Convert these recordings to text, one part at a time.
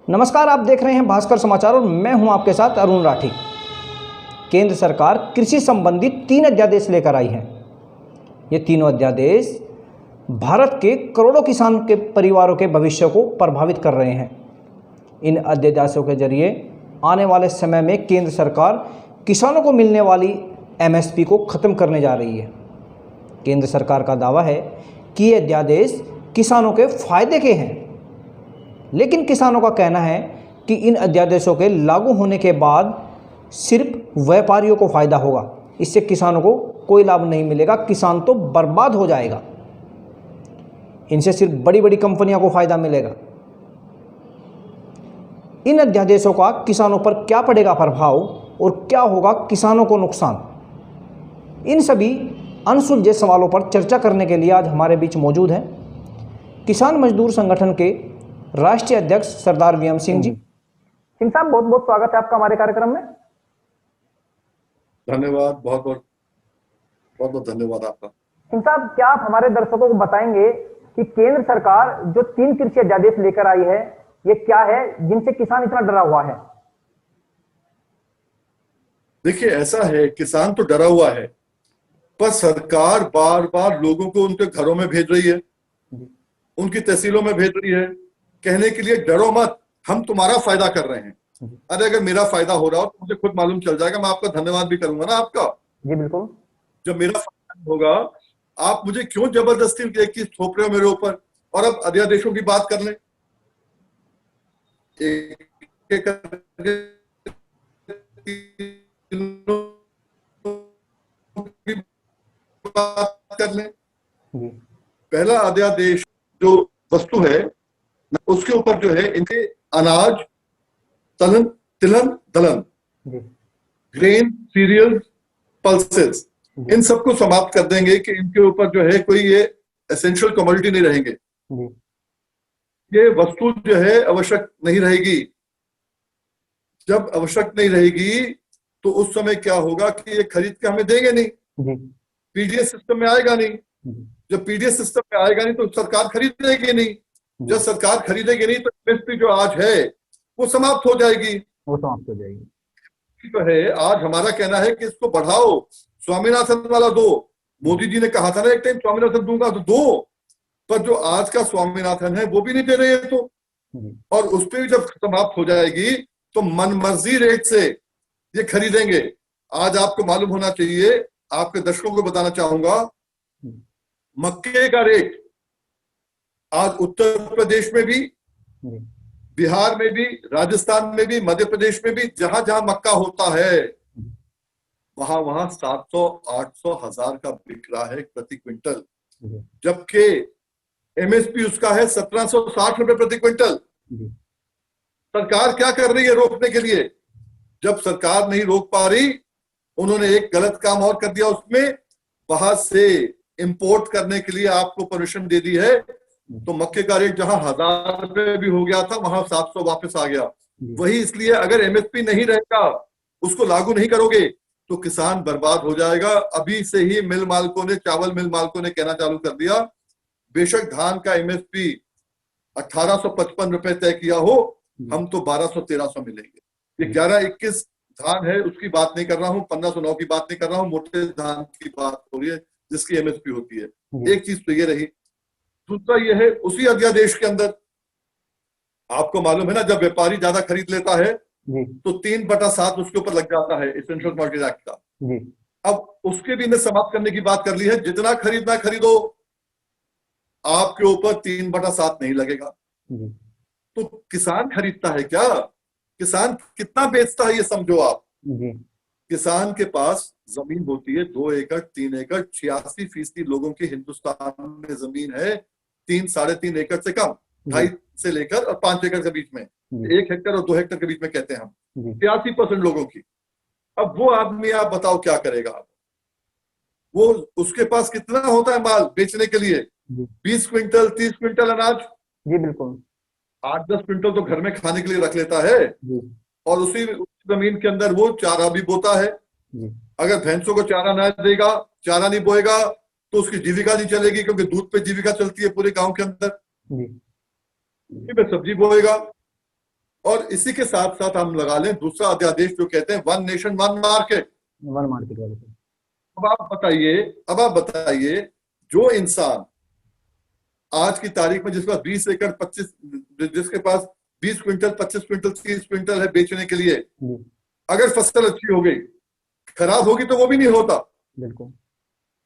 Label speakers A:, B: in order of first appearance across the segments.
A: नमस्कार, आप देख रहे हैं भास्कर समाचार और मैं हूं आपके साथ अरुण राठी। केंद्र सरकार कृषि संबंधी 3 अध्यादेश लेकर आई है। ये तीनों अध्यादेश भारत के करोड़ों किसान के परिवारों के भविष्य को प्रभावित कर रहे हैं। इन अध्यादेशों के जरिए आने वाले समय में केंद्र सरकार किसानों को मिलने वाली एमएसपी को ख़त्म करने जा रही है। केंद्र सरकार का दावा है कि ये अध्यादेश किसानों के फायदे के हैं, लेकिन किसानों का कहना है कि इन अध्यादेशों के लागू होने के बाद सिर्फ व्यापारियों को फ़ायदा होगा। इससे किसानों को कोई लाभ नहीं मिलेगा, किसान तो बर्बाद हो जाएगा। इनसे सिर्फ बड़ी बड़ी कंपनियों को फ़ायदा मिलेगा। इन अध्यादेशों का किसानों पर क्या पड़ेगा प्रभाव और क्या होगा किसानों को नुकसान, इन सभी अनसुलझे सवालों पर चर्चा करने के लिए आज हमारे बीच मौजूद हैं किसान मजदूर संगठन के राष्ट्रीय अध्यक्ष सरदार वीएम सिंह जी। सिंह साहब, बहुत बहुत स्वागत है आपका हमारे कार्यक्रम में।
B: धन्यवाद, बहुत बहुत धन्यवाद आपका।
A: सिंह साहब, क्या आप हमारे दर्शकों को बताएंगे कि केंद्र सरकार जो 3 कृषि अध्यादेश लेकर आई है, ये क्या है जिनसे किसान इतना डरा हुआ है?
B: देखिए, ऐसा है, किसान तो डरा हुआ है, पर सरकार बार बार लोगों को उनके घरों में भेज रही है, उनकी तहसीलों में भेज रही है, कहने के लिए डरो मत, हम तुम्हारा फायदा कर रहे हैं। अरे अगर मेरा फायदा हो रहा हो तो मुझे खुद मालूम चल जाएगा, मैं आपका धन्यवाद भी करूंगा ना आपका।
A: जी बिल्कुल। जब
B: मेरा फायदा होगा, आप मुझे क्यों जबरदस्ती एक चीज थोप रहे हो मेरे ऊपर? और अब अध्यादेशों की बात कर लें, एक बात कर लें। पहला अध्यादेश जो वस्तु है उसके ऊपर जो है, इनके अनाज, तिलहन, दलहन, ग्रेन, सीरियल्स, पल्सेस, इन सबको समाप्त कर देंगे कि इनके ऊपर जो है कोई ये एसेंशियल कमोडिटी नहीं रहेंगे। ये वस्तु जो है आवश्यक नहीं रहेगी। जब आवश्यक नहीं रहेगी तो उस समय क्या होगा कि ये खरीद के हमें देंगे नहीं, पीडीएस सिस्टम में आएगा नहीं। जब पीडीएस सिस्टम में आएगा नहीं तो सरकार खरीदेगी नहीं। जब सरकार खरीदेगी नहीं तो एमएसपी जो आज है वो समाप्त हो जाएगी। तो है, आज हमारा कहना है कि इसको बढ़ाओ, स्वामीनाथन वाला दो। मोदी जी ने कहा था ना एक टाइम, स्वामीनाथन दूंगा तो दो, पर जो आज का स्वामीनाथन है वो भी नहीं दे रहे हैं। तो और उस पर भी जब समाप्त हो जाएगी तो मनमर्जी रेट से ये खरीदेंगे। आज आपको मालूम होना चाहिए, आपके दर्शकों को बताना चाहूंगा, मक्के का रेट आज उत्तर प्रदेश में भी, बिहार में भी, राजस्थान में भी, मध्य प्रदेश में भी, जहां जहां मक्का होता है वहां वहां 700, 800, 1000 का बिक रहा है प्रति क्विंटल, जबकि एमएसपी उसका है 1760 रुपए प्रति क्विंटल। सरकार क्या कर रही है रोकने के लिए? जब सरकार नहीं रोक पा रही, उन्होंने एक गलत काम और कर दिया, उसमें बाहर से इंपोर्ट करने के लिए आपको परमिशन दे दी है। तो मक्के का रेट जहां 1000 रुपए भी हो गया था वहां 700 वापस आ गया। वही इसलिए अगर एमएसपी नहीं रहेगा, उसको लागू नहीं करोगे तो किसान बर्बाद हो जाएगा। अभी से ही मिल मालिकों ने, चावल मिल मालिकों ने कहना चालू कर दिया, बेशक धान का एमएसपी 1855 रुपए तय किया हो, हम तो 1200-1300 मिलेंगे। ये 11-21 धान है उसकी बात नहीं कर रहा हूं, 1509 की बात नहीं कर रहा हूं, मोटे धान की बात हो रही है जिसकी एमएसपी होती है। एक चीज तो ये रही। दूसरा ये है, उसी अध्यादेश के अंदर आपको मालूम है ना, जब व्यापारी ज्यादा खरीद लेता है तो 3/7 उसके ऊपर लग जाता है एसेंशियल कमोडिटी एक्ट का। अब उसके भी ने समाप्त करने की बात कर ली है। जितना खरीदना खरीदो, आपके ऊपर 3/7 नहीं लगेगा। तो किसान खरीदता है क्या? किसान कितना बेचता है ये समझो आप। किसान के पास जमीन होती है 2 एकड़, 3 एकड़, 86% लोगों की हिंदुस्तान में जमीन है 3-3.5 एकड़ से कम, 2.5 से लेकर और 5 एकड़ के बीच में, 1 हेक्टर और 2 हेक्टर के बीच में कहते हैं हम, 83% लोगों की। अब वो आदमी आप बताओ क्या करेगा? वो उसके पास कितना होता है माल बेचने के लिए? 20 क्विंटल, 30 क्विंटल अनाज। जी बिल्कुल। 8-10 क्विंटल तो घर में खाने के लिए रख लेता है, और उसी जमीन के अंदर वो चारा भी बोता है। अगर भैंसों को चारा ना देगा, चारा नहीं बोएगा, तो उसकी जीविका नहीं चलेगी, क्योंकि दूध पे जीविका चलती है पूरे गांव के अंदर। में सब्जी बोएगा, और इसी के साथ साथ हम लगा लें दूसरा अध्यादेश जो कहते हैं one nation one market.
A: One market वाले से।
B: अब आप बताइए जो इंसान आज की तारीख में जिसके पास 20 एकड़ 25, जिसके पास 20 क्विंटल 25 क्विंटल 30 क्विंटल है बेचने के लिए, अगर फसल अच्छी हो गई, खराब होगी तो वो भी नहीं होता।
A: बिल्कुल।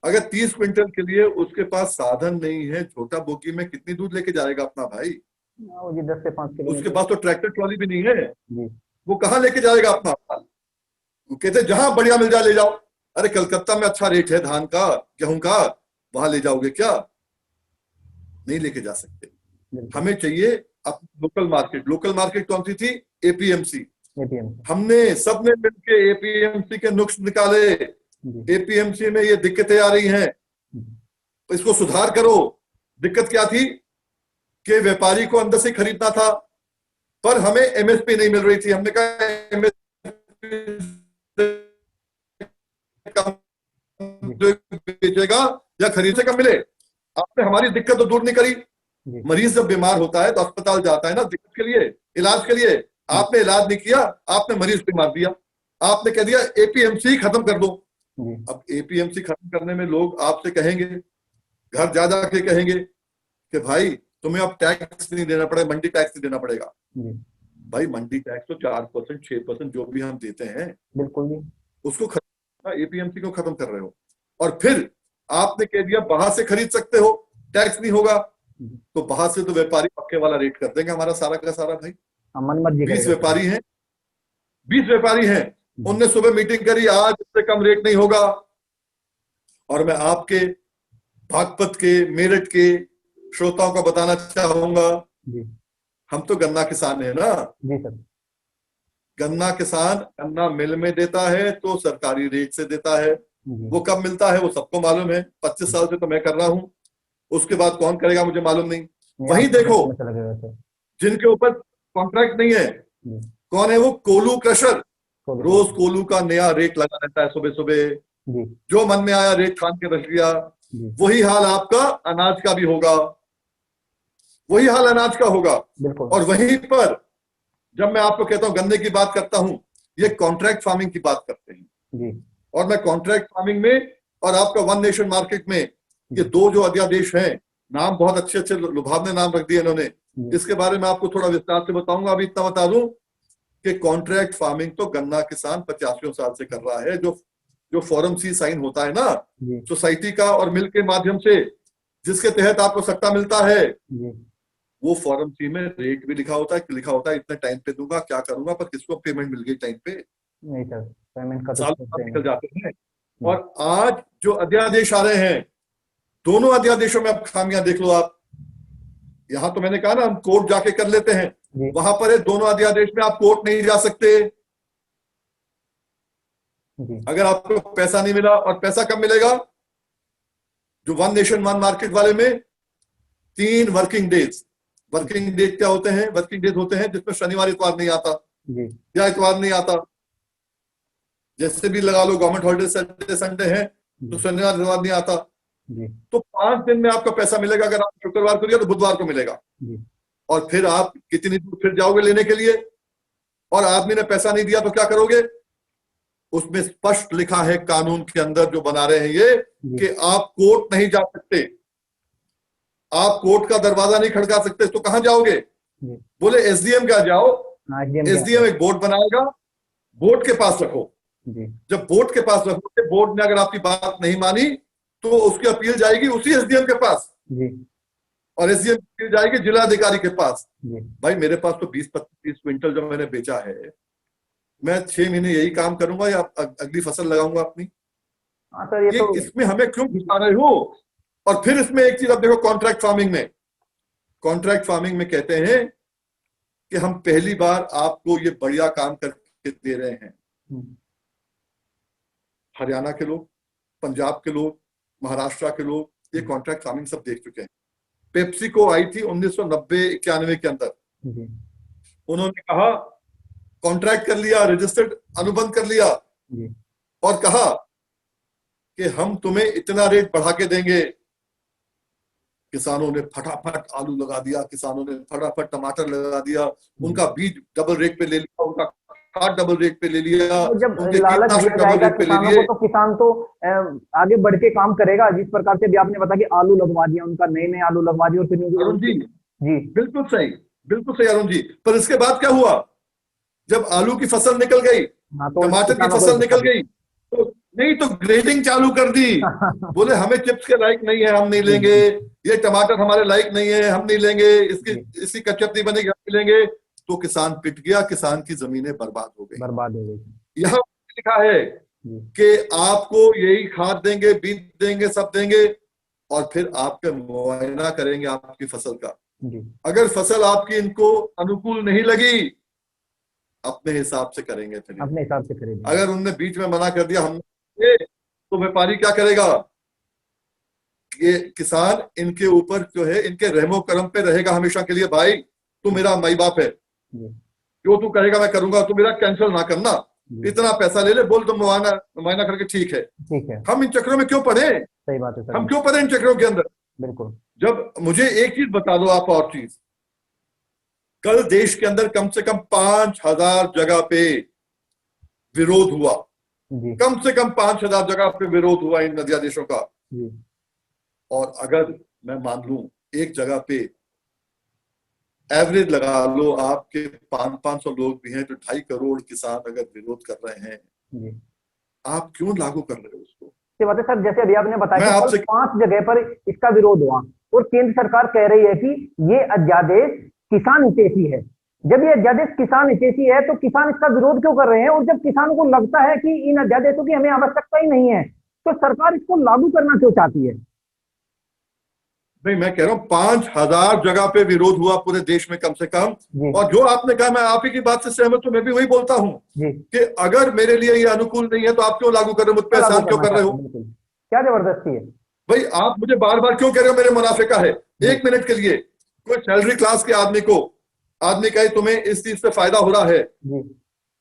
B: अगर 30 क्विंटल के लिए उसके पास साधन नहीं है, छोटा बोगी में कितनी दूध लेके जाएगा अपना भाई?
A: जी 10 से 5 किलोमीटर।
B: उसके पास तो ट्रैक्टर ट्रॉली भी नहीं है
A: जी।
B: वो कहाँ लेके जाएगा अपना माल? वो कहते जहां बढ़िया मिल जाए ले जाओ। अरे कलकत्ता में अच्छा रेट है धान का गेहूं का, वहां ले जाओगे क्या? नहीं लेके जा सकते। हमें चाहिए अपनी लोकल मार्केट। लोकल मार्केट कौन सी थी? एपीएमसी। हमने सबने मिलकर एपीएमसी के नुक्स निकाले। एपीएमसी में ये दिक्कतें आ रही हैं, इसको सुधार करो। दिक्कत क्या थी कि व्यापारी को अंदर से खरीदना था पर हमें एमएसपी नहीं मिल रही थी। हमने कहा एमएसपी बेचेगा या खरीद से कम मिले। आपने हमारी दिक्कत तो दूर नहीं करी। मरीज जब बीमार होता है तो अस्पताल जाता है ना दिक्कत के लिए, इलाज के लिए। आपने इलाज नहीं किया, आपने मरीज को मार दिया। आपने कह दिया एपीएमसी खत्म कर दो। अब एपीएमसी खत्म करने में लोग आपसे कहेंगे, घर जा जाके कहेंगे कि भाई तुम्हें अब टैक्स नहीं देना पड़ेगा, मंडी टैक्स नहीं देना पड़ेगा। भाई मंडी टैक्स तो 4% 6% जो भी हम देते हैं
A: बिल्कुल भी
B: उसको खत्म, एपीएमसी को खत्म कर रहे हो। और फिर आपने कह दिया बाहर से खरीद सकते हो, टैक्स नहीं होगा। तो बाहर से तो व्यापारी पक्के वाला रेट कर देंगे हमारा सारा का सारा। भाई 20 व्यापारी हैं, 20 व्यापारी हैं, उनने सुबह मीटिंग करी, आज इससे कम रेट नहीं होगा। और मैं आपके बागपत के मेरठ के श्रोताओं को बताना चाहूंगा, हम तो गन्ना किसान है ना
A: जी सर।
B: गन्ना किसान गन्ना मिल में देता है तो सरकारी रेट से देता है। वो कब मिलता है वो सबको मालूम है। 25 साल से तो मैं कर रहा हूं, उसके बाद कौन करेगा मुझे मालूम नहीं। वहीं देखो जिनके ऊपर कॉन्ट्रैक्ट नहीं है, कौन है वो? कोलू क्रशर। रोज कोलू का नया रेट लगा रहता है, सुबह सुबह जो मन में आया रेट ठान के रख लिया। वही हाल आपका अनाज का भी होगा, वही हाल अनाज का होगा। और वहीं पर जब मैं आपको कहता हूं गन्ने की बात करता हूं, ये कॉन्ट्रैक्ट फार्मिंग की बात करते हैं। और मैं कॉन्ट्रैक्ट फार्मिंग में और आपका वन नेशन मार्केट में ये दो जो अध्यादेश हैं, नाम बहुत अच्छे अच्छे लुभावने नाम रख दिए इन्होंने। इसके बारे में आपको थोड़ा विस्तार से बताऊंगा। अभी इतना बता दूं कि कॉन्ट्रैक्ट फार्मिंग तो गन्ना किसान 85 साल से कर रहा है। जो फॉर्म सी साइन होता है ना सोसाइटी का और मिल के माध्यम से, जिसके तहत आपको सट्टा मिलता है, वो फॉर्म सी में रेट भी लिखा होता है इतने टाइम पे दूंगा, क्या करूंगा, पर किसको पेमेंट मिल गई टाइम पे? नहीं सर, पेमेंट का तो निकल जाते हैं। और आज जो अध्यादेश आ रहे हैं, दोनों अध्यादेशों में अब खामियां देख लो आप। यहां तो मैंने कहा ना हम कोर्ट जाके कर लेते हैं, वहां पर है दोनों अध्यादेश में आप कोर्ट नहीं जा सकते अगर आपको पैसा नहीं मिला। और पैसा कब मिलेगा? जो वन नेशन वन मार्केट वाले में 3 वर्किंग डेज। वर्किंग डेज क्या होते हैं? वर्किंग डेज होते हैं जिसमें शनिवार इतवार नहीं आता या इतवार नहीं आता। जैसे भी लगा लो गवर्नमेंट हॉलिडे सैटरडे संडे है तो शनिवार इतवार नहीं आता। तो 5 दिन में आपका पैसा मिलेगा। अगर आप शुक्रवार को लिया तो बुधवार को मिलेगा। और फिर आप कितनी दूर फिर जाओगे लेने के लिए, और आदमी ने पैसा नहीं दिया तो क्या करोगे? उसमें स्पष्ट लिखा है कानून के अंदर जो बना रहे हैं ये, कि आप कोर्ट नहीं जा सकते, आप कोर्ट का दरवाजा नहीं खड़का सकते। तो कहां जाओगे? बोले एसडीएम का जाओ। एसडीएम एक बोर्ड बनाएगा, बोर्ड के पास रखो। जब बोर्ड के पास रखोगे, बोर्ड ने अगर आपकी बात नहीं मानी तो उसकी अपील जाएगी उसी एसडीएम के पास, और एसडीएम की अपील जाएगी जिला अधिकारी के पास। भाई मेरे पास तो 20-25 क्विंटल जो मैंने बेचा है, मैं 6 महीने यही काम करूंगा या अगली फसल लगाऊंगा अपनी? ये तो इसमें हमें क्यों घुसा रहे हो? और फिर इसमें एक चीज आप देखो, कॉन्ट्रैक्ट फार्मिंग में कहते हैं कि हम पहली बार आपको ये बढ़िया काम करके दे रहे हैं। हरियाणा के लोग, पंजाब के लोग, महाराष्ट्र के लोग ये कॉन्ट्रैक्ट फार्मिंग सब देख चुके हैं। पेप्सी को आई थी 1990-91 के अंदर। उन्होंने कहा कॉन्ट्रैक्ट कर लिया, रजिस्टर्ड अनुबंध कर लिया और कहा कि हम तुम्हें इतना रेट बढ़ा के देंगे किसानों ने फटाफट आलू लगा दिया, किसानों ने फटाफट टमाटर लगा दिया, उनका बीज डबल रेट पे ले लिया, उनका खाद डबल रेट पे ले लिया,
A: तो जब
B: उनके
A: लालच
B: कीटनाशक
A: दिया
B: डबल
A: जाएगा
B: रेट पे ले
A: किसानों को
B: लिए।
A: तो किसान तो आगे बढ़ के काम करेगा। जिस प्रकार से भी आपने बताया कि आलू लगवा दिया, उनका नए नए आलू लगवा दिया और फिर
B: अरुण जी
A: जी
B: बिल्कुल सही, बिल्कुल सही अरुण जी। पर इसके बाद क्या हुआ, जब आलू की फसल निकल गई,
A: हाँ, तो
B: टमाटर की
A: किसानों को
B: फसल निकल गई, तो नहीं तो ग्रेडिंग चालू कर दी। बोले हमें चिप्स के लायक नहीं है, हम नहीं लेंगे, ये टमाटर हमारे लायक नहीं है, हम नहीं लेंगे, इसकी कचौती बनेगी, हम नहीं लेंगे। तो किसान पिट गया, किसान की जमीनें बर्बाद हो गई।
A: बर्बाद हो गई।
B: यहाँ लिखा है कि आपको यही खाद देंगे, बीज देंगे, सब देंगे, और फिर आपका मुआयना करेंगे आपकी फसल का। अगर फसल आपकी इनको अनुकूल नहीं लगी, अपने हिसाब से करेंगे, फिर
A: अपने हिसाब से करेंगे।
B: अगर उनने बीच में मना कर दिया हमने, तो व्यापारी क्या करेगा, ये किसान इनके ऊपर जो है, इनके रहमो करम पे रहेगा हमेशा के लिए। भाई तू मेरा माई बाप है, जो तू कहेगा मैं करूंगा, तू मेरा कैंसिल ना करना, इतना पैसा ले ले, बोल तो मुआयना करके ठीक है। हम इन चक्रों में क्यों पड़े?
A: सही बात है सर,
B: हम क्यों पड़े इन चक्रों के अंदर?
A: बिल्कुल।
B: जब मुझे एक चीज बता दो आप, और चीज, कल देश के अंदर कम से कम 5000 जगह पे विरोध हुआ, कम से कम 5000 जगह पे विरोध हुआ इन अध्यादेशों का। और अगर मैं मान लूं एक जगह पे एवरेज लगा लो आपके 500 लोग भी हैं, तो 2.5 करोड़ किसान अगर विरोध कर रहे हैं, आप क्यों लागू कर रहे हो उसको?
A: बात है सर, जैसे अभी आपने बताया
B: मैं
A: कि
B: आपसे
A: 5 जगह पर इसका विरोध हुआ और केंद्र सरकार कह रही है कि ये अध्यादेश किसान हितैषी है। जब ये अध्यादेश किसान हितैषी है तो किसान इसका विरोध क्यों कर रहे हैं? और जब किसानों को लगता है कि इन अध्यादेशों की हमें आवश्यकता ही नहीं है, तो सरकार इसको लागू करना क्यों चाहती है?
B: नहीं, मैं कह रहा हूं 5000 जगह पे विरोध हुआ पूरे देश में कम से कम। और जो आपने कहा, मैं आप ही की बात से सहमत हूं, मैं भी वही बोलता हूं कि अगर मेरे लिए ये अनुकूल नहीं है तो आप क्यों लागू कर रहे हो, मुझ पर एहसान क्यों कर रहे हो?
A: क्या जबरदस्ती है
B: भाई, आप मुझे बार बार क्यों कह रहे हो मेरे मुनाफे का है? 1 मिनट के लिए कोई सैलरी क्लास के आदमी कहे तुम्हें इस चीज से फायदा हो रहा है,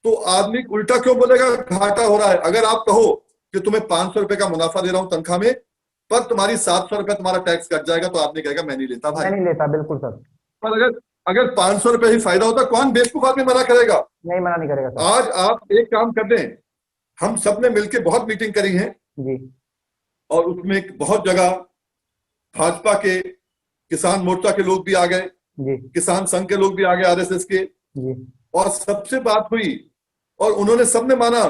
B: तो आदमी उल्टा क्यों बोलेगा घाटा हो रहा है? अगर आप कहो कि तुम्हें 500 रुपए का मुनाफा दे रहा हूं तनख्वाह में, पर तुम्हारी 700 रुपए तुम्हारा टैक्स कट जाएगा, तो आदमी कहेगा मैं नहीं लेता भाई,
A: मैं नहीं लेता। बिल्कुल सर।
B: पर अगर 500 रुपए ही फायदा होता, कौन बेवकूफ आदमी मना करेगा?
A: नहीं, मना नहीं करेगा सर।
B: आज आप एक काम कर दें, हम सब ने मिलकर बहुत मीटिंग करी है और उसमें बहुत जगह भाजपा के, किसान मोर्चा के लोग भी आ गए, किसान संघ के लोग भी आ गए, आरएसएस के, और सबसे बात हुई और उन्होंने सबने माना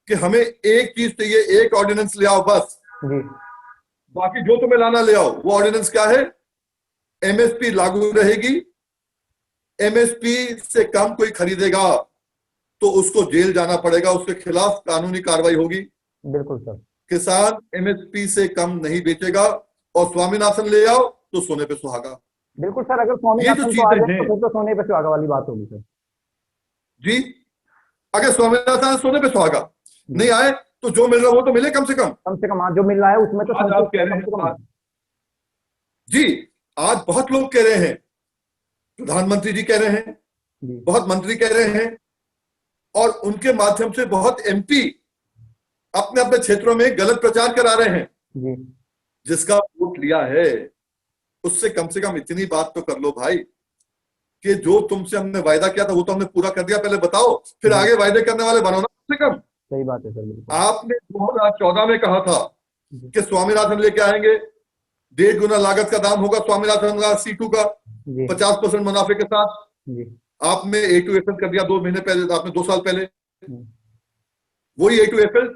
B: कि हमें एक चीज चाहिए, एक ऑर्डिनेंस ले आओ बस, बाकी जो तुम्हें लाना ले आओ। वो ऑर्डिनेंस क्या है? एमएसपी लागू रहेगी, एमएसपी से कम कोई खरीदेगा तो उसको जेल जाना पड़ेगा, उसके खिलाफ कानूनी कार्रवाई होगी।
A: बिल्कुल सर।
B: किसान एमएसपी से कम नहीं बेचेगा, और स्वामीनाथन ले आओ तो सोने पे सुहागा।
A: बिल्कुल सर, अगर स्वामीनाथन तो आ जाए तो फिर तो सोने पे सुहागा वाली बात होगी सर
B: जी। अगर स्वामीनाथन सोने पे सुहागा नहीं आए तो जो मिल रहा वो तो मिले कम से कम।
A: हाँ, जो मिल रहा है उसमें तो
B: आज आप कह रहे हैं जी, आज बहुत लोग कह रहे हैं, प्रधानमंत्री जी कह रहे हैं, बहुत मंत्री कह रहे हैं, और उनके माध्यम से बहुत एमपी अपने अपने क्षेत्रों में गलत प्रचार करा रहे हैं। जिसका वोट लिया है उससे कम से कम इतनी बात तो कर लो भाई कि जो तुमसे हमने वायदा किया था वो तो हमने पूरा कर दिया, पहले बताओ, फिर आगे वायदे करने वाले बनो ना कम से कम।
A: सही बात है सर।
B: आपने 2014 में कहा था कि स्वामीनाथन लेके आएंगे, 1.5 गुना लागत का दाम होगा स्वामीनाथन का C2 का, 50% मुनाफे के साथ। आपने A2FL कर दिया 2 महीने पहले, आपने 2 साल पहले। वही A2FL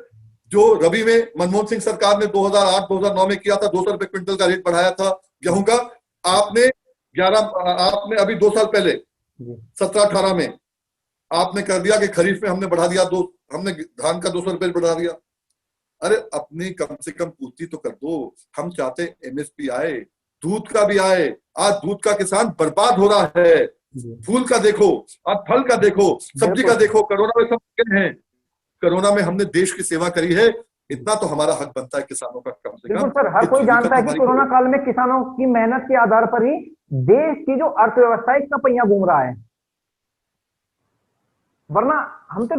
B: जो रबी में मनमोहन सिंह सरकार ने 2008-2009 में किया था, 200 रुपए क्विंटल का रेट बढ़ाया था गेहूं का। आपने अभी 2 साल पहले 17-18 में आपने कर दिया कि खरीफ में हमने बढ़ा दिया, हमने धान का 200 रुपए बढ़ा दिया। अरे अपनी कम से कम पूर्ति तो कर दो। हम चाहते एमएसपी आए, दूध का भी आए। आज दूध का किसान बर्बाद हो रहा है, फूल का देखो, आज फल का देखो, सब्जी का देखो। कोरोना में सब हैं, कोरोना में हमने देश की सेवा करी है, इतना तो हमारा हक बनता है किसानों का कम से कम।
A: सर, हर कोई जानता है कि कोरोना काल में किसानों की मेहनत के आधार पर ही देश की जो अर्थव्यवस्था है इसका पहिया घूम रहा है, वरना हम तो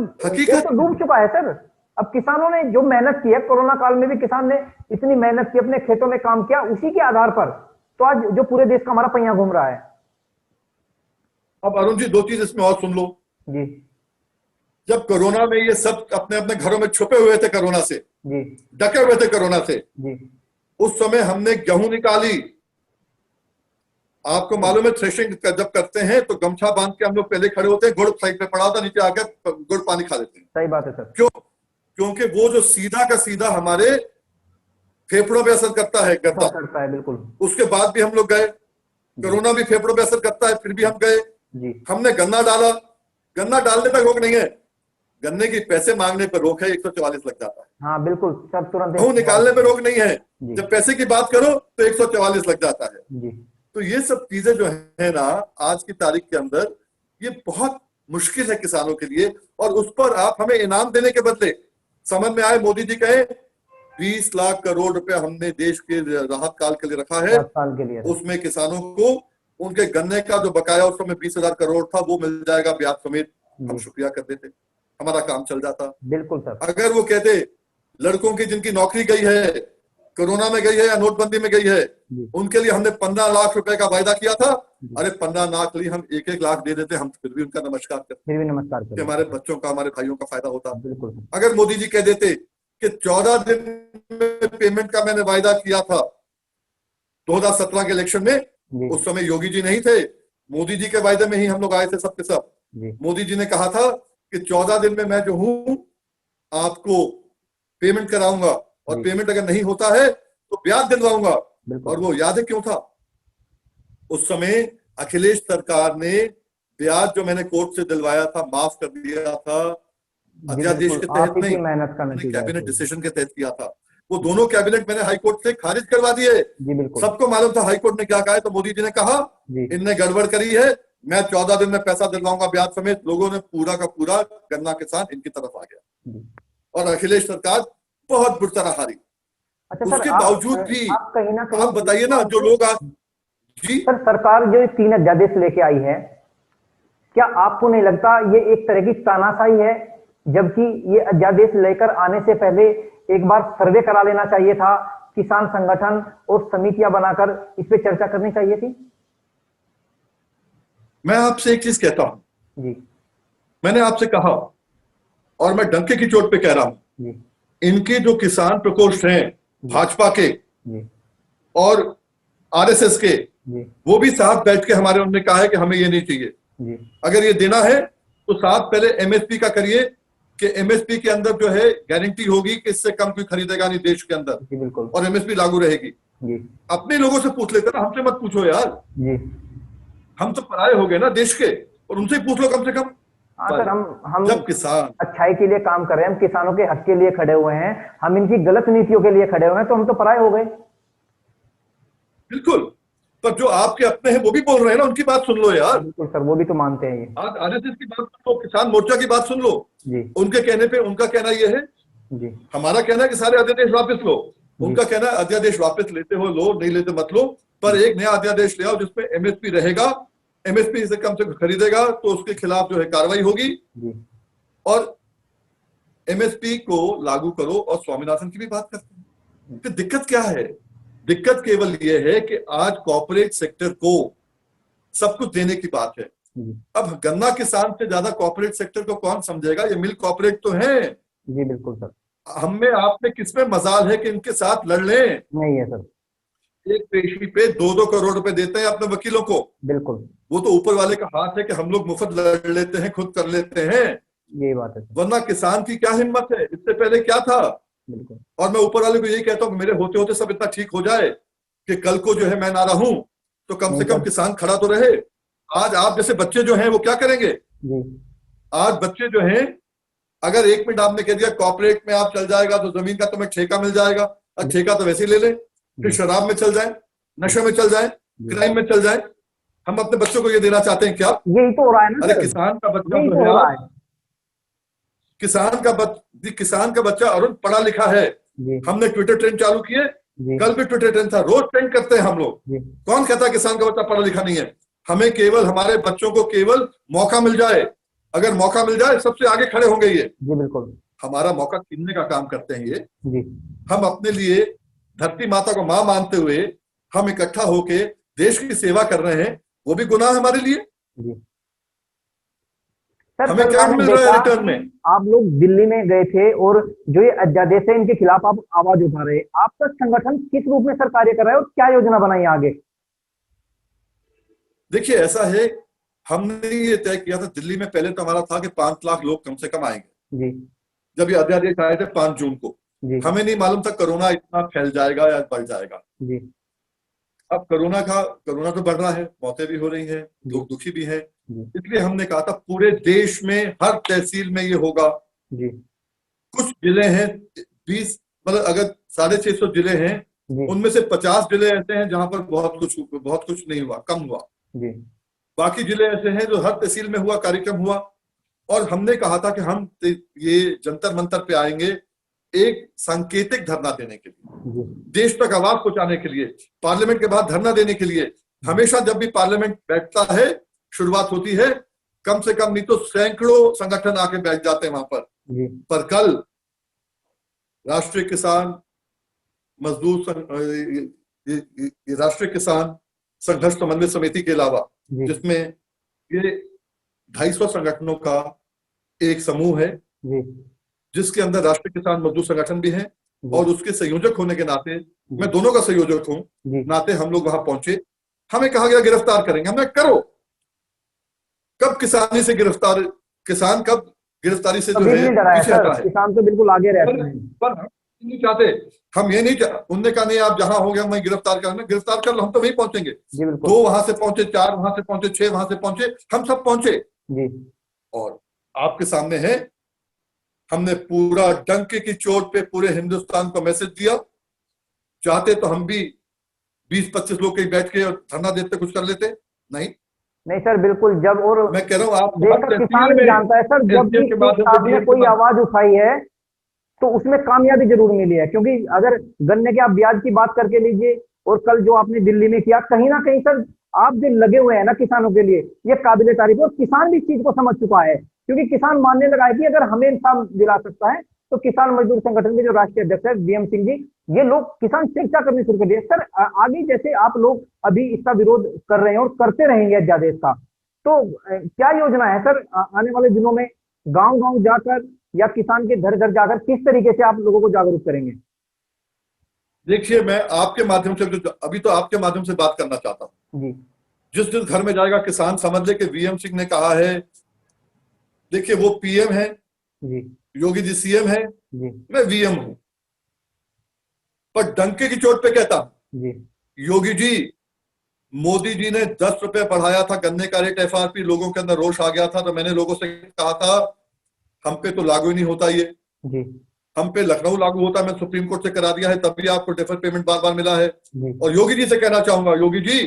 A: डूब चुका है सर। अब किसानों ने जो मेहनत की है, कोरोना काल में भी किसान ने इतनी मेहनत की, अपने खेतों में काम किया, उसी के आधार पर तो आज जो पूरे देश का हमारा पहिया घूम रहा है।
B: अब अरुण जी, दो चीज इसमें और सुन लो
A: जी
B: जब कोरोना में ये सब अपने अपने घरों में छुपे हुए थे, कोरोना से
A: जी
B: डके हुए थे कोरोना से,
A: जी
B: उस समय हमने गेहूं निकाली। आपको मालूम है थ्रेशिंग जब करते हैं तो गमछा बांध के हम लोग पहले खड़े होते हैं, गुड़ साइड पे पड़ा होता, नीचे आकर गुड़ पानी खा लेते हैं।
A: सही बात है सर।
B: क्यों? क्योंकि वो जो सीधा का सीधा हमारे फेफड़ों पे असर करता है, गद्दा
A: करता है बिल्कुल।
B: उसके बाद भी हम लोग गए, कोरोना भी फेफड़ों पे असर करता है, फिर भी हम गए।
A: जी
B: हमने गन्ना डाला, गन्ना डालने पर रोक नहीं है, गन्ने की पैसे मांगने पर रोक है, 144 लग जाता है।
A: हाँ बिल्कुल सब तुरंत।
B: गेहूं निकालने पर रोक नहीं है,
A: जी।
B: जब पैसे की बात करो तो 144 लग जाता है।
A: जी
B: तो ये सब चीजें जो है ना आज की तारीख के अंदर, ये बहुत मुश्किल है किसानों के लिए। और उस पर आप हमें इनाम देने के बदले, समझ में आए मोदी जी कहे 20 लाख करोड़ रुपया हमने देश के राहत काल के लिए रखा है,
A: 5 साल के लिए।
B: उसमें किसानों को उनके गन्ने का जो बकाया उस समय 20,000 करोड़ था वो मिल जाएगा ब्याज समेत। हम शुक्रिया कर देते, हमारा काम चल जाता।
A: बिल्कुल सर।
B: अगर वो कहते लड़कों की जिनकी नौकरी गई है, कोरोना में गई है या नोटबंदी में गई है, उनके लिए हमने 15 लाख रुपए का वायदा किया था, अरे 15 लाख लिए हम 1-1 लाख दे देते, हम फिर भी उनका नमस्कार करते,
A: फिर भी नमस्कार करते,
B: हमारे बच्चों का, हमारे भाइयों का फायदा होता।
A: बिल्कुल।
B: अगर मोदी जी कह देते कि 14 दिन में पेमेंट का मैंने वायदा किया था 2017 के इलेक्शन में, उस समय योगी जी नहीं थे, मोदी जी के वायदे में ही हम लोग आए थे सबके सब। मोदी जी ने कहा था कि 14 दिन में मैं जो हूं आपको पेमेंट कराऊंगा, और पेमेंट अगर नहीं होता है तो ब्याज दिलवाऊंगा। और वो याद है क्यों था? उस समय अखिलेश सरकार ने ब्याज जो मैंने कोर्ट से दिलवाया था माफ कर दिया था, अध्यादेश के तहत नहीं,
A: मेहनत का नतीजा
B: कैबिनेट डिसीजन के तहत किया था। वो दोनों कैबिनेट मैंने हाई कोर्ट से खारिज करवा दिए। सबको मालूम था हाई कोर्ट ने क्या कहा है, तो मोदी जी ने कहा इनने गड़बड़ करी है, मैं 14 दिन में पैसा दिलवाऊंगा ब्याज समेत। लोगों ने पूरा का पूरा गन्ना किसान इनकी तरफ आ गया, और अखिलेश सरकार बहुत बुरी तरह हारी।
A: अच्छा
B: उसके
A: सर,
B: बावजूद भी
A: आप कहीं ना कहीं
B: आप बताइए ना, जो लोग आज जी
A: सर सरकार जो 3 अध्यादेश लेके आई है, क्या आपको नहीं लगता ये एक तरह की तानाशाही है? जबकि ये अध्यादेश लेकर आने से पहले एक बार सर्वे करा लेना चाहिए था, किसान संगठन और समितियां बनाकर इस पे चर्चा करनी चाहिए थी।
B: मैं आपसे एक चीज कहता हूं
A: जी,
B: मैंने आपसे कहा और मैं डंके की चोट पे कह रहा हूं, इनके जो किसान प्रकोष्ठ हैं भाजपा के और आरएसएस के, वो भी साथ बैठ के हमारे उन्होंने कहा है कि हमें ये नहीं चाहिए। अगर ये देना है तो साथ पहले एमएसपी का करिए, कि एमएसपी के अंदर जो है गारंटी होगी कि इससे कम कोई खरीदेगा नहीं देश के अंदर, और एमएसपी लागू रहेगी। अपने लोगों से पूछ लेते ना, हमसे मत पूछो यार, हम तो पराये हो गए ना देश के, और उनसे पूछ लो कम से कम।
A: सर हम
B: जब किसान
A: अच्छाई के लिए काम कर रहे हैं, हम किसानों के हक के लिए खड़े हुए हैं, हम इनकी गलत नीतियों के लिए खड़े हुए हैं, तो हम तो पराये हो गए।
B: बिल्कुल, पर जो आपके अपने हैं वो भी बोल रहे हैं ना, उनकी बात सुन लो यार।
A: बिल्कुल सर, वो भी तो मानते हैं ये।
B: आज आरएसएस की बात सुन लो, किसान मोर्चा की बात सुन लो
A: जी।
B: उनके कहने पे उनका कहना यह है
A: जी,
B: हमारा कहना है कि सारे अध्यादेश वापस लो, उनका कहना है अध्यादेश वापस लेते हो लो, नहीं लेते मत लो, पर एक नया अध्यादेश ले आओ जिसमें एमएसपी रहेगा, एमएसपी से कम से कम खरीदेगा तो उसके खिलाफ जो है कार्रवाई होगी, और एमएसपी को लागू करो। और स्वामीनाथन की भी बात करते हैं कि दिक्कत क्या है? दिक्कत केवल यह है कि आज कॉर्पोरेट सेक्टर को सब कुछ देने की बात है। अब गन्ना किसान से ज्यादा कॉर्पोरेट सेक्टर को कौन समझेगा? ये मिल्क कॉर्पोरेट तो है।
A: जी बिल्कुल सर।
B: हमें आपने किसमें मजाल है कि इनके साथ लड़ लें?
A: नहीं है सर।
B: एक पेशी पे 2-2 करोड़ रुपए देते हैं अपने वकीलों को।
A: बिल्कुल,
B: वो तो ऊपर वाले का हाथ है कि हम लोग मुफ्त लड़ लेते हैं, खुद कर लेते हैं।
A: यही बात है।
B: वरना किसान की क्या हिम्मत है? इससे पहले क्या था?
A: बिल्कुल।
B: और मैं ऊपर वाले को यही कहता हूँ, मेरे होते होते सब इतना ठीक हो जाए कि कल को जो है मैं ना रहूं तो कम से कम किसान खड़ा तो रहे। आज आप जैसे बच्चे जो हैं वो क्या करेंगे? आज बच्चे जो हैं, अगर 1 मिनट आपने कह दिया कॉर्पोरेट में आप चल जाएगा तो जमीन का तुम्हें ठेका मिल जाएगा, और ठेका तो वैसे ही ले ले, फिर शराब में चल जाए, नशे में चल जाए, क्राइम में चल जाए। हम अपने बच्चों को ये देना चाहते हैं क्या?
A: यही तो हो रहा है ना।
B: अरे किसान का बच्चा जो है, किसान का बच्चा अरुण पढ़ा लिखा है। हमने ट्विटर ट्रेंड चालू किए, कल भी ट्विटर ट्रेंड था, रोज ट्रेंड करते हैं हम लोग। कौन कहता है किसान का बच्चा पढ़ा लिखा नहीं है? हमें केवल हमारे बच्चों को केवल मौका मिल जाए, अगर मौका मिल जाए सबसे आगे खड़े होंगे ये।
A: जी बिल्कुल।
B: हमारा मौका छीनने का काम करते हैं ये। हम अपने लिए धरती माता को मां मानते हुए हम इकट्ठा होके देश की सेवा कर रहे हैं, वो भी गुनाह है हमारे लिए।
A: जी सर,
B: हमें
A: कल
B: क्या
A: मैंने
B: मिल रहा है
A: देखा
B: रिटर्न में?
A: आप लोग दिल्ली में गए थे और जो ये अध्यादेश है इनके खिलाफ आप आवाज उठा रहे हैं। आपका संगठन किस रूप में सर कार्य कर रहा है और क्या योजना बनाई है आगे?
B: देखिए ऐसा है, हमने ये तय किया था दिल्ली में, पहले तो हमारा था कि 5 लाख लोग कम से कम आएंगे।
A: जी
B: जब ये अध्यादेश आए थे 5 जून को,
A: जी
B: हमें नहीं मालूम था कोरोना इतना फैल जाएगा या बढ़ जाएगा।
A: जी
B: अब कोरोना तो बढ़ रहा है, मौतें भी हो रही हैं, लोग दुखी भी हैं,
A: जी
B: इसलिए हमने कहा था पूरे देश में हर तहसील में ये होगा।
A: जी
B: कुछ जिले हैं 20, मतलब अगर 650 जिले हैं,
A: जी
B: उनमें से 50 जिले ऐसे हैं जहां पर बहुत कुछ नहीं हुआ, कम हुआ।
A: जी
B: बाकी जिले ऐसे हैं जो हर तहसील में हुआ, कार्यक्रम हुआ। और हमने कहा था कि हम ये जंतर मंतर पे आएंगे एक सांकेतिक धरना देने के लिए,
A: जी
B: देश तक आवाज पहुंचाने के लिए, पार्लियामेंट के बाद धरना देने के लिए। हमेशा जब भी पार्लियामेंट बैठता है, शुरुआत होती है, कम से कम नहीं तो सैकड़ों संगठन आके बैठ जाते हैं वहां पर।
A: जी
B: पर कल राष्ट्रीय किसान मजदूर राष्ट्रीय किसान संघर्ष समन्वय समिति के अलावा,
A: जी
B: जिसमें ये 250 संगठनों का एक समूह है,
A: जी
B: जिसके अंदर राष्ट्रीय किसान मजदूर संगठन भी है,
A: जी
B: और उसके संयोजक होने के नाते, मैं दोनों का संयोजक हूं,
A: जी
B: नाते हम लोग वहां पहुंचे। हमें कहा गया गिरफ्तार करेंगे। हमने करो, कब किसानी से गिरफ्तार, किसान कब गिरफ्तारी से जो
A: कभी भी
B: है
A: नहीं डरा है
B: पीछे
A: सर,
B: हटा है?
A: किसान तो बिल्कुल आगे रहते
B: पर,
A: हैं।
B: पर हम नहीं चाहते, हम ये नहीं उनने कहा नहीं आप जहां हो गया मैं गिरफ्तार कर लो, हम तो वहीं पहुंचेंगे।
A: जी बिल्कुल
B: 2 वहां से पहुंचे, 4 वहां से पहुंचे, 6 वहां से पहुंचे, हम सब पहुंचे।
A: जी
B: और आपके सामने है, हमने पूरा डंके की चोट पे पूरे हिंदुस्तान को मैसेज दिया। चाहते तो हम भी 20-25 लोग कहीं बैठ के और धरना देते, कुछ कर लेते, नहीं।
A: नहीं सर बिल्कुल, जब और
B: मैं कह रहा हूं आप
A: देश
B: हर
A: का
B: तहसील
A: किसान भी
B: में
A: जानता है सर, जब भी
B: एसडीएम के माध्यम से,
A: आपने
B: डीएम के
A: कोई
B: माध्यम
A: आवाज उठाई है तो उसमें कामयाबी जरूर मिली है। क्योंकि अगर गन्ने के आप ब्याज की बात करके लीजिए और कल जो आपने दिल्ली में किया, कहीं ना कहीं सर आप जो लगे हुए हैं ना किसानों के लिए, ये काबिले तारीफ है। और किसान भी इस चीज को समझ चुका है, क्योंकि किसान मानने लगा है कि अगर हमें इंसाफ दिला सकता है तो किसान मजदूर संगठन के जो राष्ट्रीय अध्यक्ष है वीएम सिंह जी, ये लोग किसान चर्चा करनी शुरू कर दिए। सर आगे जैसे आप लोग अभी इसका विरोध कर रहे हैं और करते रहेंगे अध्यादेश का, तो क्या योजना है सर आने वाले दिनों में, गांव गांव जाकर या किसान के घर घर जाकर किस तरीके से आप लोगों को जागरूक करेंगे?
B: देखिए, मैं आपके माध्यम से, अभी तो आपके माध्यम से बात करना चाहता हूं।
A: जी
B: जिस जिस घर में जाएगा किसान, समझ ले कि वीएम सिंह ने कहा है। देखिए वो पीएम है,
A: जी
B: योगी जी सीएम है,
A: जी
B: मैं वीएम हूं। पर डंके की चोट पे कहता हूं,
A: जी
B: योगी जी, मोदी जी ने 10 रुपए बढ़ाया था गन्ने का रेट, एफआरपी, लोगों के अंदर रोष आ गया था, तो मैंने लोगों से कहा था हम पे तो लागू ही नहीं होता ये,
A: जी
B: हम पे लखनऊ लागू होता, मैं सुप्रीम कोर्ट से करा दिया है, तब भी आपको डेफर पेमेंट बार बार मिला है।
A: जी
B: और योगी जी से कहना चाहूंगा, योगी जी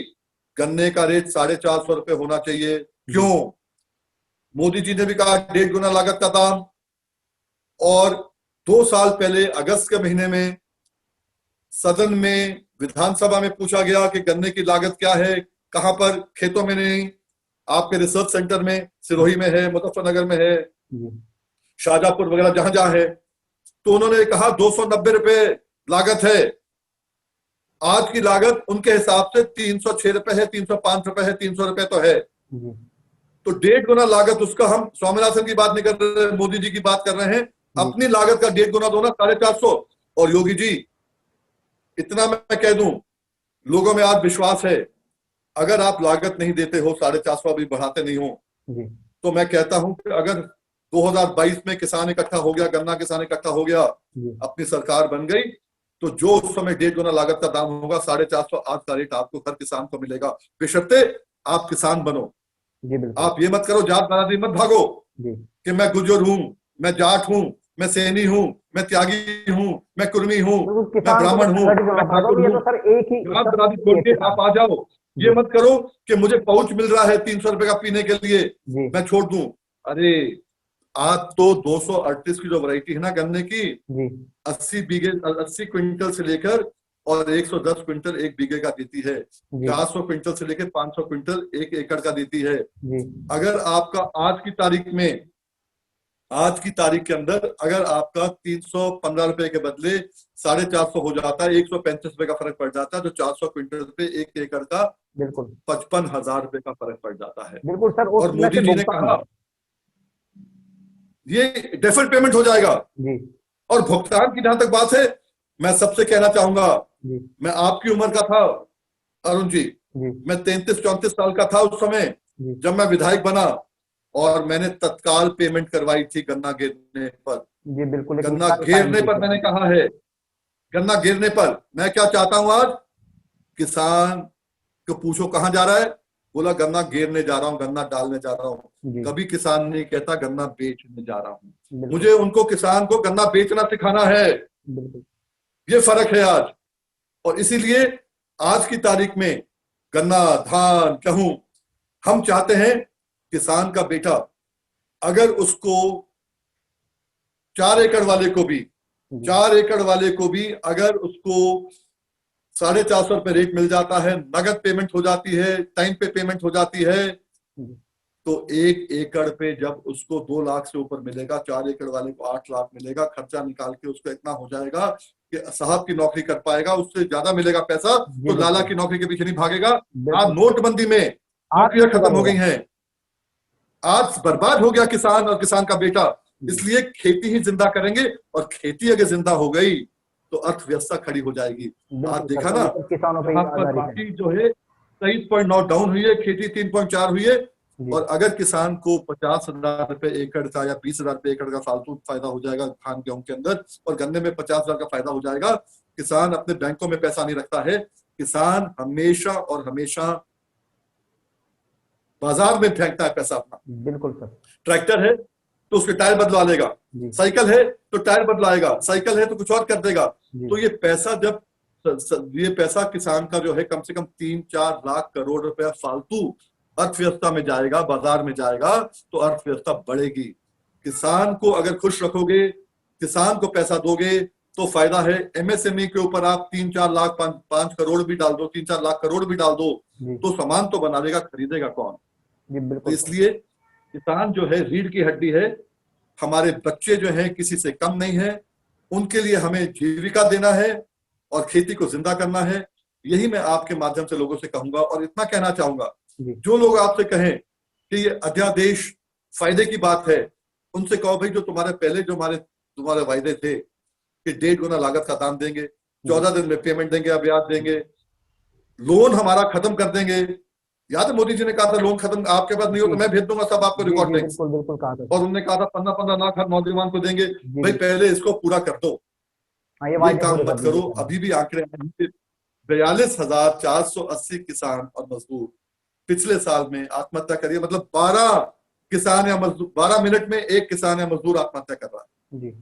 B: गन्ने का रेट 450 रुपए होना चाहिए। क्यों? मोदी जी ने भी कहा 1.5 गुना लागत का दाम। और 2 साल पहले अगस्त के महीने में सदन में, विधानसभा में पूछा गया कि गन्ने की लागत क्या है, कहां पर, खेतों में नहीं, आपके रिसर्च सेंटर में, सिरोही में है, मुजफ्फरनगर में है,
A: जी
B: शाहजहांपुर वगैरह जहां जहां है, तो उन्होंने कहा 290 रुपए लागत है। आज की लागत उनके हिसाब से 306 रुपए है, 305 रुपए है, 300 रुपए तो है।
A: जी
B: तो 1.5 गुना लागत उसका, हम स्वामीनाथन की बात नहीं कर रहे, मोदी जी की बात कर रहे हैं।
A: जी
B: अपनी लागत का 1.5 गुना दो ना, 450। और योगी जी, इतना मैं कह दूं, लोगों में आज विश्वास है, अगर आप लागत नहीं देते हो, 450 अभी बढ़ाते नहीं हो,
A: जी
B: तो मैं कहता हूं कि अगर 2022 में किसान इकट्ठा हो गया, गन्ना किसान इकट्ठा हो गया,
A: जी
B: अपनी सरकार बन गई, तो जो उस समय 1.5 गुना लागत का दाम होगा, 450 आज का रेट आपको हर किसान को मिलेगा। बेशर्ते आप किसान बनो।
A: जी बिल्कुल
B: आप ये मत करो, जात बरादरी मत भागो
A: जी
B: कि मैं गुर्जर हूं, मैं जाट हूं, मैं सैनी हूं, मैं त्यागी हूं, मैं कुर्मी हूं,
A: बिल्कुल,
B: मैं
A: किसान को तो
B: ब्राह्मण हूं,
A: संगठित होना
B: मैं
A: पड़ेगा। और
B: ठाकुर
A: ये
B: हूं।
A: तो सर एक ही
B: जात
A: सब
B: बरादरी छोड़ के
A: किसान।
B: आप आ जाओ।
A: जी
B: ये मत करो कि मुझे पाउच मिल रहा है 300 रुपए का पीने के लिए,
A: जी
B: मैं छोड़ दूं। अरे आज तो 238 की जो वैरायटी है ना गन्ने की,
A: जी
B: 80 क्विंटल से लेकर और 110 क्विंटल 1 बीघे का देती है,
A: जी
B: 400 क्विंटल से लेकर 500 क्विंटल 1 एकड़ का देती है।
A: जी
B: अगर आपका आज की तारीख में आज की तारीख के अंदर अगर आपका 315 रुपए के बदले 450 हो जाता है, 135 रुपए का फर्क पड़ जाता है, तो 400 क्विंटल पे 1 एकड़ का
A: बिल्कुल
B: 55,000 रुपए का फर्क पड़ जाता है।
A: बिल्कुल सर।
B: और मोदी जी ने कहा ये डेफर्ड पेमेंट हो जाएगा
A: जी
B: और भुगतान की जहां तक बात है, मैं सबसे कहना चाहूंगा,
A: जी
B: मैं आपकी उम्र का था अरुण जी,
A: जी
B: मैं 33-34 साल का था उस समय
A: जी
B: जब मैं विधायक बना, और मैंने तत्काल पेमेंट करवाई थी गन्ना गिरने पर।
A: जी बिल्कुल। एक
B: गन्ना
A: विशाल
B: गिरने
A: टाइम
B: पर मैंने कहा है, गन्ना गिरने पर। मैं क्या चाहता हूं आज, किसान को पूछो कहां जा रहा है, बोला गन्ना गिरने जा रहा हूं, गन्ना डालने जा रहा हूं।
A: जी
B: कभी किसान नहीं कहता गन्ना बेचने जा रहा हूं।
A: बिल्कुल
B: मुझे उनको किसान को गन्ना बेचना सिखाना है,
A: बिल्कुल
B: ये फर्क है आज। और इसीलिए आज की तारीख में गन्ना, धान, गेहूं, हम चाहते हैं किसान का बेटा अगर उसको 4 एकड़ वाले को भी,
A: जी
B: 4 एकड़ वाले को भी अगर उसको 450 रुपए रेट मिल जाता है, नगद पेमेंट हो जाती है, टाइम पे पेमेंट हो जाती है,
A: जी
B: तो 1 एकड़ पे जब उसको 2 लाख से ऊपर मिलेगा, 4 एकड़ वाले को 8 लाख मिलेगा। खर्चा निकाल के उसको इतना हो जाएगा कि साहब की नौकरी कर पाएगा, उससे ज्यादा मिलेगा पैसा,
A: जी
B: तो लाला
A: बिल्कुल
B: की नौकरी के पीछे नहीं भागेगा। आज
A: बिल्कुल।
B: नोटबंदी में नौकरियां खत्म हो गई हैं, आज बर्बाद हो गया किसान और किसान का बेटा। इसलिए खेती ही जिंदा करेंगे, और खेती अगर जिंदा हो गई तो अर्थव्यवस्था खड़ी हो जाएगी। आज
A: बिल्कुल
B: देखा
A: सर,
B: ना,
A: तो किसानों पे ही
B: जहां पर
A: आधारित है।
B: बाकी जो है 23.9 डाउन हुई है, खेती 3.4 हुई है।
A: जी
B: और अगर किसान को 50,000 रुपए एकड़ का या 20,000 रुपए एकड़ का फालतू फायदा हो जाएगा धान गेहूं के अंदर, और गन्ने में 50,000 का फायदा हो जाएगा, किसान अपने बैंकों में पैसा नहीं रखता है। किसान हमेशा और हमेशा बाजार में फेंकता है पैसा अपना।
A: बिल्कुल सर।
B: ट्रैक्टर है तो उसके टायर बदलवा लेगा,
A: जी
B: साइकिल है तो टायर बदलाएगा, साइकिल है तो कुछ और कर देगा।
A: जी
B: तो ये पैसा जब ये पैसा किसान का जो है कम से कम 3-4 लाख करोड़ रुपया फालतू अर्थव्यवस्था में जाएगा, बाजार में जाएगा, तो अर्थव्यवस्था बढ़ेगी। किसान को अगर खुश रखोगे, किसान को पैसा दोगे, तो फायदा है। एमएसएमई के ऊपर आप 3-4 लाख 5 करोड़ भी डाल दो, 3-4 लाख करोड़ भी डाल दो,
A: जी
B: तो सामान तो बना लेगा, खरीदेगा कौन?
A: जी
B: तो
A: बिल्कुल।
B: इसलिए किसान जो है रीढ़ की हड्डी है। हमारे बच्चे जो हैं किसी से कम नहीं है, उनके लिए हमें जीविका देना है और खेती को जिंदा करना है। यही मैं आपके माध्यम से लोगों से कहूंगा। और इतना कहना चाहूंगा,
A: जी
B: जो लोग आपसे कहें कि ये अध्यादेश फायदे की बात है, उनसे कहो भाई जो तुम्हारे पहले जो तुम्हारे वायदे थे कि 1.5 गुना लागत का दाम देंगे, 14 दिन में पेमेंट देंगे, अब ब्याज देंगे, लोन हमारा खत्म कर देंगे। याद है मोदी जी ने कहा था लोन खत्म, आपके पास नहीं हो तो मैं भेज दूंगा सब आपको
A: जी
B: रिकॉर्ड
A: जी
B: में।
A: बिल्कुल बिल्कुल कहा था।
B: और उन्होंने कहा था 15-15 लाख हर नौजवान को देंगे।
A: जी
B: भाई
A: जी।
B: पहले इसको पूरा कर दो,
A: हाँ, ये
B: ये
A: वायदे
B: काम
A: पूरे
B: मत
A: कर
B: करो।
A: दीजिए।
B: अभी भी आंकड़े 42,480 किसान और मजदूर पिछले साल में आत्महत्या करिए। मतलब 12 किसान या मजदूर, 12 मिनट में एक किसान या मजदूर आत्महत्या कर रहा है।
A: जी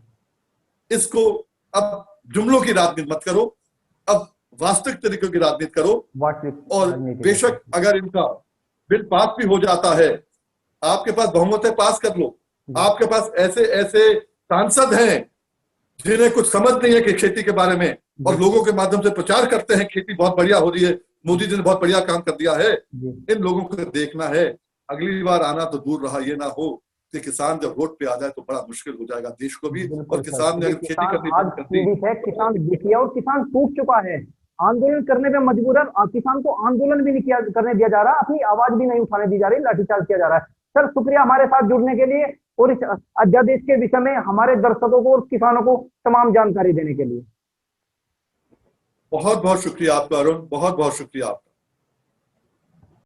B: इसको अब जुमलों की राजनीति मत करो, अब वास्तविक तरीकों की राजनीति करो।
A: वास्तविक
B: और
A: राजनीति
B: बेशक अगर इनका बिल पास भी हो जाता है, आपके पास बहुमत है, पास कर लो। आपके पास ऐसे ऐसे सांसद हैं जिन्हें कुछ समझ नहीं है कि खेती के बारे में, और लोगों के माध्यम से प्रचार करते हैं खेती बहुत बढ़िया हो रही है, मोदी जी ने बहुत बढ़िया काम कर दिया है।
A: जी
B: इन लोगों को देखना है। अगली बार आना तो दूर रहा, ये ना हो कि किसान जब रोड पे आ जाए तो बड़ा मुश्किल हो जाएगा देश को भी।
A: बिल्कुल
B: और
A: सर।
B: किसान ने
A: ये
B: अगर खेती
A: किसान
B: करनी
A: आज
B: बंद कर दी,
A: पीड़ित है, किसान दुखिया और किसान टूट चुका है, आंदोलन करने पे मजबूर है। और किसान को आंदोलन भी नहीं किया करने दिया जा रहा, अपनी आवाज भी नहीं उठाने दी जा रही, लाठीचार्ज किया जा रहा है। सर शुक्रिया हमारे साथ जुड़ने के लिए और इस अध्यादेश के विषय में हमारे दर्शकों को और किसानों को तमाम जानकारी देने के लिए।
B: बहुत बहुत शुक्रिया आपका अरुण, बहुत बहुत शुक्रिया आपका।